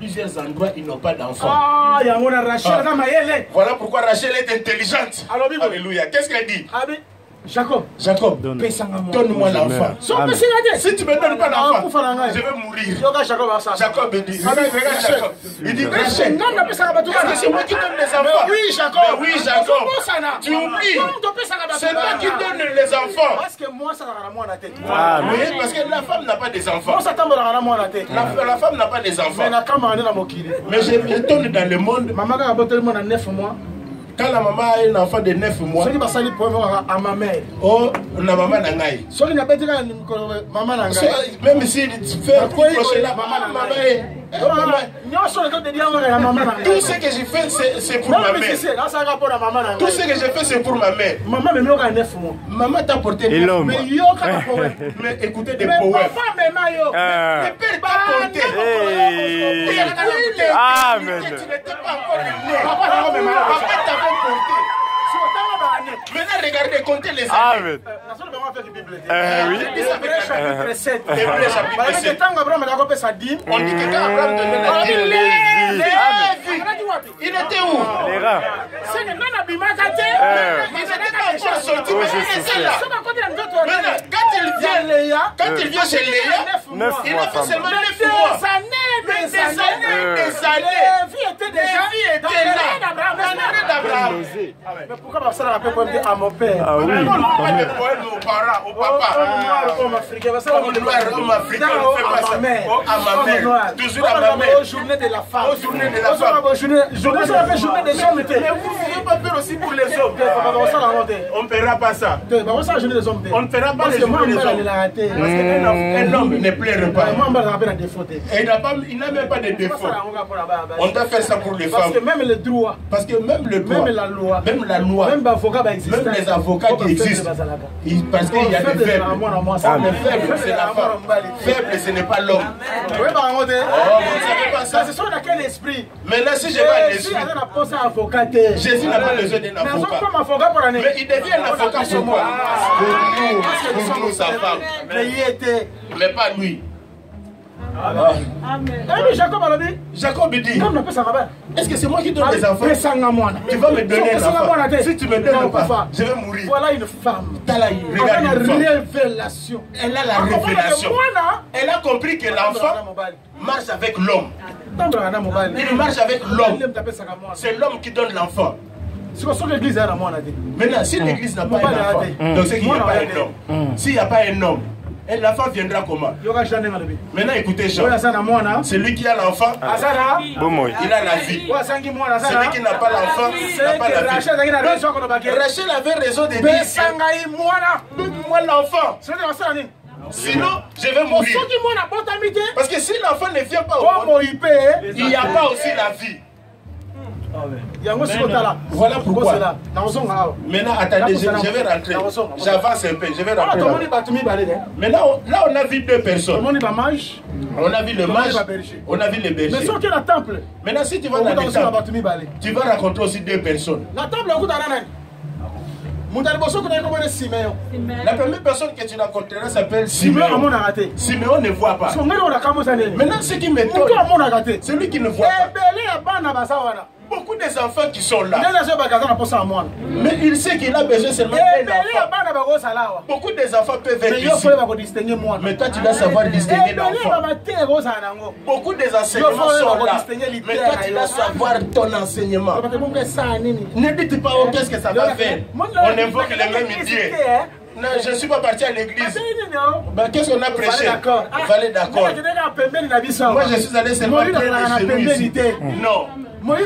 plusieurs endroits, ils n'ont pas d'enfants. Ah, il y a mon Rachel. Voilà pourquoi Rachel est intelligente. Alléluia. Qu'est-ce qu'elle dit? Jacob, donne-moi l'enfant. Si tu me donnes pas l'enfant, je vais mourir. Jacob dit, regarde Jacob. Il dit, Rachel, est-ce que c'est moi qui donne les enfants? Oui, Jacob. Oui, Jacob. Tu oublies. C'est toi qui donne les enfants. Parce que moi, ça n'a pas la tête. Oui, parce que la femme n'a pas des enfants. La femme n'a pas des enfants. Mais je tourne dans le monde. Maman a abattu 9 mois. Quand la maman a un enfant de 9 mois, à ma mère. oh, la maman n'a pas. Même si tu fais la maman, tout ce que je fais, c'est pour ma mère. Tout ce que je fais, c'est pour ma mère. Maman t'a porté 9 mois. Mais écoutez des poèmes. Ne perds pas compter. Amen. Tu n'étais pas encore né. Papa t'avait compté. Maintenant, regardez, comptez les années. Oui. Chapitre 7. On dit que quand Abraham donnait la dîme, il était où? Les rats. Il n'était pas encore sorti, mais il était là. Maintenant, quand il vient chez Léa, il a fait seulement 9 mois. Des années. La vie était là. D'Abraham. Mais pourquoi ça n'a pas été à mon père? Ah oui. Pas de poème aux parents, au papa. Homme africain, Homme africain, on fait pas ça. À ma mère. Toujours à ma mère. Aux journées de la femme. Aux journées de la femme. Journée des hommes. Mais vous ne pouvez pas faire aussi pour les hommes. On ne fera pas ça. On ne fera pas les journées des hommes. Parce qu'un homme ne pleure pas. Il n'a même pas de défaut. On doit faire ça pour les femmes. Parce que même le droit. Parce que même le droit. Même la loi. Même la loi. Même les avocats qui existent. Parce qu'il y a des faibles. Les faibles, c'est la femme. Faible, ce n'est pas l'homme. Oui, bah, on dit. Oh, vous ne savez pas ça. C'est sur quel esprit? Maintenant, si je vais à l'esprit, Jésus n'a pas besoin d'un avocat. Mais il devient un avocat pour moi. Pour nous, sa femme. Mais pas lui. Jacob dit, est-ce que c'est moi qui donne les enfants? Tu vas me donner un enfant. Si tu me donnes pas, je vais mourir. Voilà une femme. Elle a une révélation. Elle a la révélation. Elle a compris que l'enfant marche avec l'homme. Il marche avec l'homme. C'est l'homme qui donne l'enfant. Maintenant, si l'église n'a pas un enfant, donc c'est qu'il n'y a pas un homme. S'il n'y a pas un homme, et l'enfant viendra comment? Maintenant écoutez Jean. C'est lui qui a l'enfant. Il a la vie. Celui qui n'a pas l'enfant n'a pas la vie. Rachel avait raison de dire, donne-moi l'enfant. Sinon, je vais mourir. Parce que si l'enfant ne vient pas au monde, il n'y a pas aussi la vie. Voilà pourquoi. Maintenant, attendez, je vais rentrer. J'avance un peu, je vais rentrer. Maintenant, là, on a vu deux personnes. On a vu le mage, on a vu le berger. Maintenant, si tu vas dans le temple, tu vas rencontrer aussi deux personnes. La première personne que tu rencontreras s'appelle Siméon. Siméon ne voit pas. Maintenant, ce qui m'étonne, c'est lui qui ne voit pas. Beaucoup des enfants qui sont là. Mais il sait qu'il a besoin seulement d'un enfant. Beaucoup des enfants peuvent être ici. Mais toi, tu dois savoir distinguer l'enfant. Beaucoup des enseignements sont là. Mais toi, tu dois savoir ton enseignement. Ne dites pas, oh, qu'est-ce que ça va faire? On invoque le même Dieu. Non, je ne suis pas parti à l'église. Ben, qu'est-ce qu'on a prêché? Fallait d'accord. Moi, je suis allé seulement prier les genoux ici. Non. Un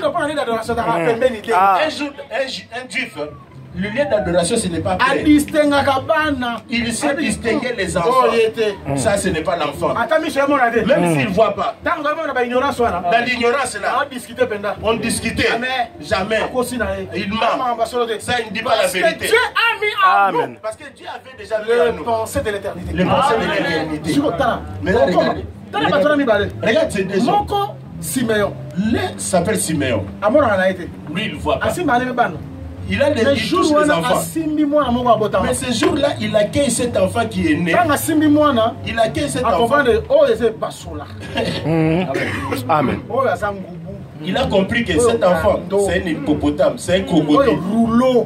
juif, le lieu d'adoration, ce n'est pas plein. Il sait distinguer les enfants. Ça, ce n'est pas l'enfant. Même s'il ne voit pas. Dans l'ignorance, là, on discutait. Jamais. Il ment. Ça, il ne dit pas la vérité. Amen. Parce que Dieu avait déjà vu les pensées de l'éternité. Les pensées de l'éternité. Maintenant, regardez. Regarde ces deux hommes. Siméon. L'un s'appelle Siméon. Lui, il ne voit pas. il a des enfants. Mais ce jour-là, il accueille cet enfant qui est né. Il accueille cet enfant. Amen. Il a compris que cet enfant, c'est un hippopotame, c'est un crocodile.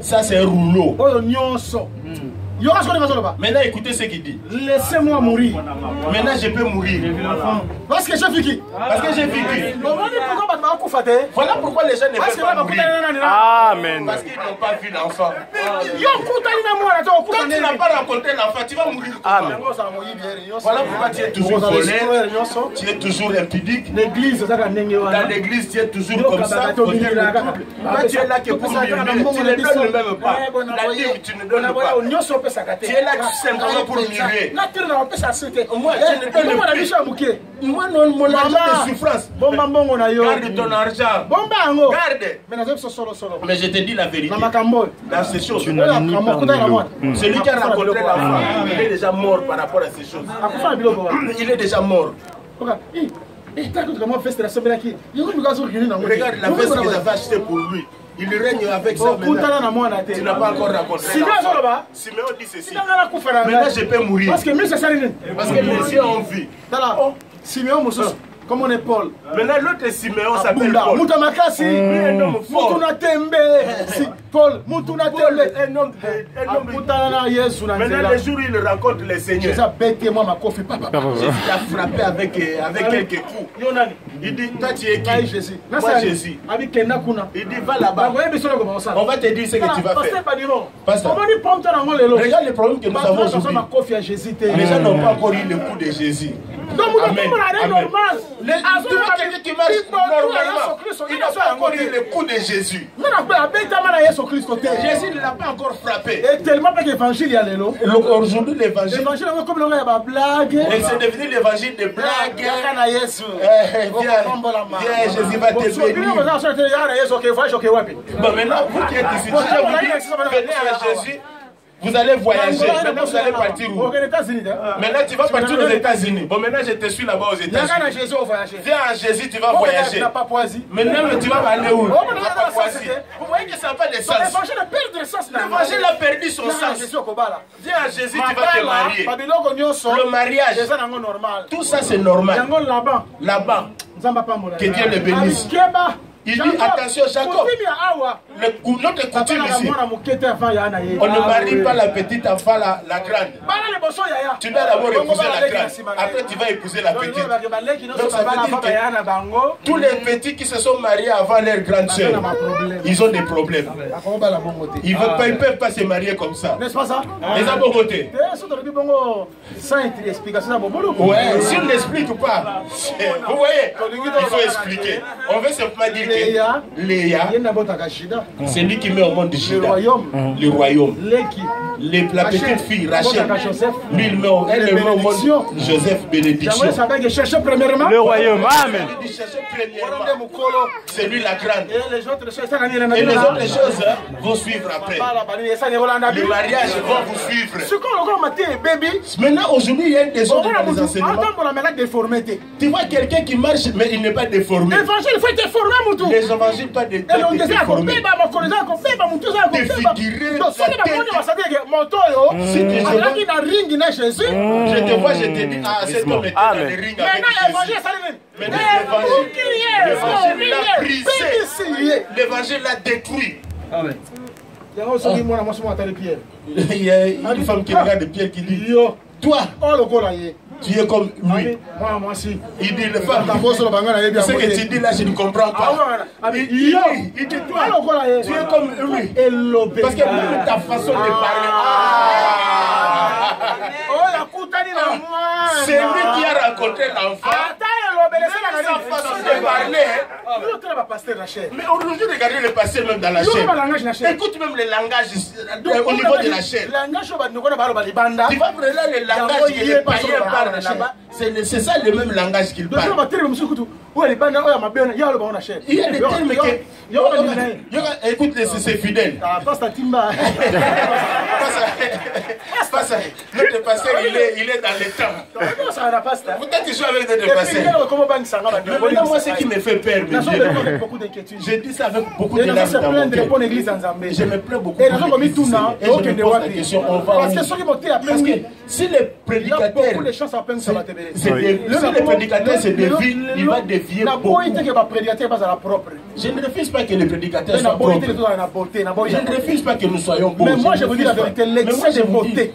Ça, c'est un rouleau. Maintenant, écoutez ce qu'il dit. Laissez-moi mourir. Maintenant, je peux mourir. Parce que j'ai vécu. Parce que j'ai vécu. Voilà pourquoi les gens ne peuvent pas mourir. Amen. Parce qu'ils n'ont pas vu l'enfant. Quand tu n'as pas rencontré l'enfant, tu vas mourir. Amen. Voilà pourquoi tu es toujours volé. Tu es toujours impudique. Dans l'église, tu es toujours comme ça. Quand tu es là que pour mourir, tu ne donnes même pas. La Bible, tu ne donnes pas. Tu es là simplement pour mourir. Moi, je ne donne pas. Moi, non, mon argent de souffrance. Garde ton argent. Garde. Mais je te dis la vérité. Dans ces choses, celui qui a rencontré l'enfant, il est déjà mort par rapport à ces choses. Il est déjà mort. Regarde la veste que j'avais achetée pour lui. Il règne avec ça maintenant. Tu n'as pas encore rencontré l'enfant. Siméon dit ceci. Maintenant je peux mourir. Parce que les cieux ont vu. Siméon Moussa. Comment on est Paul? Maintenant l'autre Siméon s'appelle Paul. Moutamakasi. Un homme fort. Paul. Un homme maintenant les jours où il rencontre les seigneurs. Jésus a frappé avec quelques coups. Il dit, toi tu es qui? Jésus. Moi Jésus. Il dit, va là-bas. On va te dire ce que tu vas faire. Pasteur. Regarde le problème que nous avons aujourd'hui. Les gens n'ont pas encore eu le coup de Jésus. Amen. Tu vois quelqu'un qui marche normalement. Il n'a pas encore eu le coup de Jésus. Jésus ne l'a pas encore frappé. Et tellement pas l'évangile, aujourd'hui l'évangile. Et c'est devenu l'évangile de blague. Viens, Jésus va te bénir. Bon, maintenant, vous qui êtes ici, venez à Jésus. Vous allez voyager. Maintenant, vous allez partir où? Maintenant, tu vas partir aux États-Unis. Bon, maintenant, je te suis là-bas aux États-Unis. Viens à Jésus, tu vas voyager. Maintenant, tu vas aller où? À Papouasie. Vous voyez que ça n'a pas de sens. L'évangile a perdu son sens. Viens à Jésus, tu vas te marier. Le mariage, tout ça, c'est normal. Là-bas, que Dieu le bénisse. Il dit attention Jacob, notre coutume ici, on ne marie pas la petite enfant, la grande. Tu dois d'abord épouser la grande, après tu vas épouser la petite. Donc ça veut dire que tous les petits qui se sont mariés avant leur grande soeur, ils ont des problèmes. Ils ne peuvent pas se marier comme ça. N'est-ce pas ça? Les abongotés. Ouais, si on n'explique pas, vous voyez, il faut expliquer. On veut simplement dire Léa, c'est lui qui met au monde Juda, le royaume. La petite fille Rachel, lui elle met au monde Joseph, bénédiction. Le royaume, amen. C'est lui la grande. Et les autres choses vont suivre après. Le mariage va vous suivre. Maintenant aujourd'hui il y a une désordre dans les enseignements. Tu vois quelqu'un qui marche mais il n'est pas déformé. Les évangiles pas de déformés. Je te vois, je te dis, ah, cet homme était dans le ring avec Jésus. Mais l'évangile l'a brisé. L'évangile l'a détruit. Il y a une femme qui regarde Pierre qui dit, toi, tu es comme lui. Il dit, le femme, ce que tu dis là, je ne comprends pas. Il dit, toi, tu es comme lui. Parce que même ta façon de parler. C'est lui qui a rencontré l'enfant. Sa façon de parler. Mais aujourd'hui, regardez le pasteur même dans la chaîne. Écoute même le langage au niveau de la chaîne. Tu vas prendre le langage que les païens parlent là-bas. C'est ça le même langage qu'ils parlent. Il y a des termes que... Écoute, c'est fidèle. Notre pasteur, il est dans le temps. Peut-être que je suis avec notre pasteur. Maintenant, moi, ce qui me fait peur, avec beaucoup d'inquiétude. Je dis ça avec beaucoup de larmes dans mon cœur. Je me plains beaucoup. Et je me pose la question, on va parce que si les prédicateurs, c'est des villes, il va dévier beaucoup. Je ne refuse pas que les prédicateurs soient propres. Je ne refuse pas que nous soyons beaux. Mais moi je vous dis la vérité, l'excès de beauté.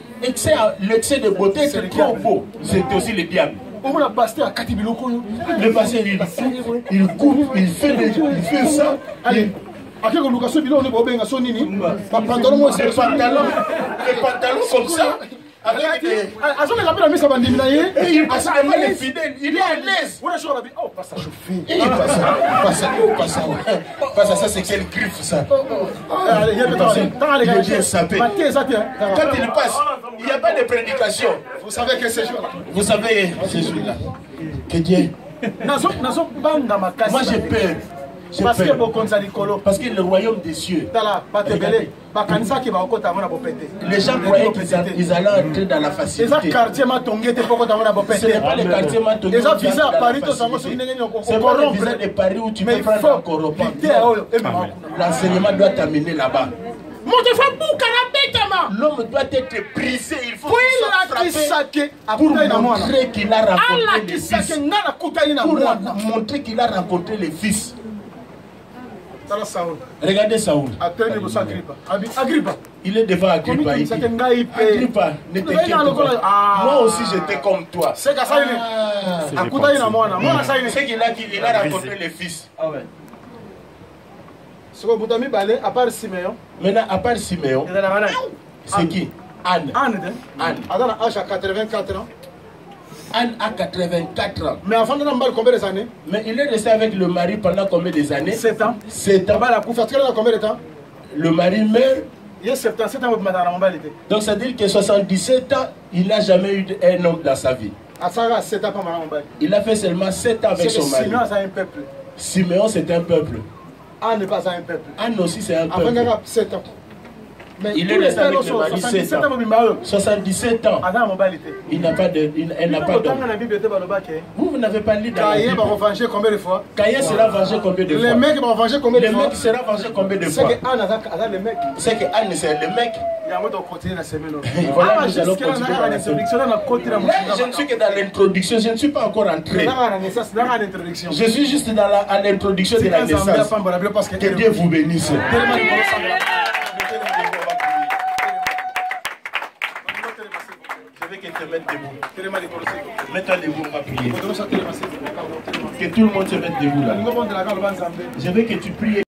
L'excès de beauté, c'est trop beau. C'est aussi le diable. Le pasteur il coupe, il fait ça. Allez. Les pantalons comme ça. Avec des... Il est à l'aise. Oh, pas ça chauffer. Pas ça, c'est quelle griffe ça. Quand il passe, il n'y a pas de prédication. Vous savez que ces jours-là. Vous savez ces jours-là. Que Dieu. Moi j'ai peur. Parce que le royaume des cieux, les gens croyaient qu'ils allaient entrer dans la facilité. Ce n'est pas le quartier Matongé. C'est pas le visa de Paris où tu peux prendre un corrupant. L'enseignement doit t'amener là-bas. L'homme doit être brisé, il faut qu'il soit frappé pour montrer qu'il a rencontré les fils. Pour montrer qu'il a rencontré les fils. Regardez Saoul. Il est devant Agrippa. Agrippa, ne t'inquiète pas. Moi aussi j'étais comme toi. C'est qu'il a rencontré les fils. Maintenant, à part Siméon, c'est qui? Anne. Anne a 84 ans. Anne a 84 ans. Mais avant de nous combien d'années? Mais il est resté avec le mari pendant combien d'années? 7 ans. 7 ans. Combien de temps? Le mari meurt. Il y a 77 ans. Donc ça veut dire que 77 ans, il n'a jamais eu un homme dans sa vie. Il a fait seulement 7 ans avec son mari. Siméon, c'est un peuple. Siméon, c'est un peuple. Anne n'est pas un peuple. Anne aussi, c'est un peuple. Avant 7 ans. Mais il est resté avec le mari 7 ans. 77 ans. Il n'a pas de... Elle n'a pas de... Vous n'avez pas lu dans la Bible. Caïn va venger combien de fois? Caïn sera vengé combien de fois? Les mecs vont venger combien de fois? Les mecs sera vengé combien de fois? C'est que Anne a le mec. C'est que Anne, c'est le mec. Voilà, nous allons continuer dans je ne suis que dans l'introduction, je ne suis pas encore entré. Je suis juste dans l'introduction de la naissance. Que Dieu vous bénisse. Je veux que tu te mettes debout. Mets-toi debout, on va prier. Que tout le monde se mette debout là. Je veux que tu pries.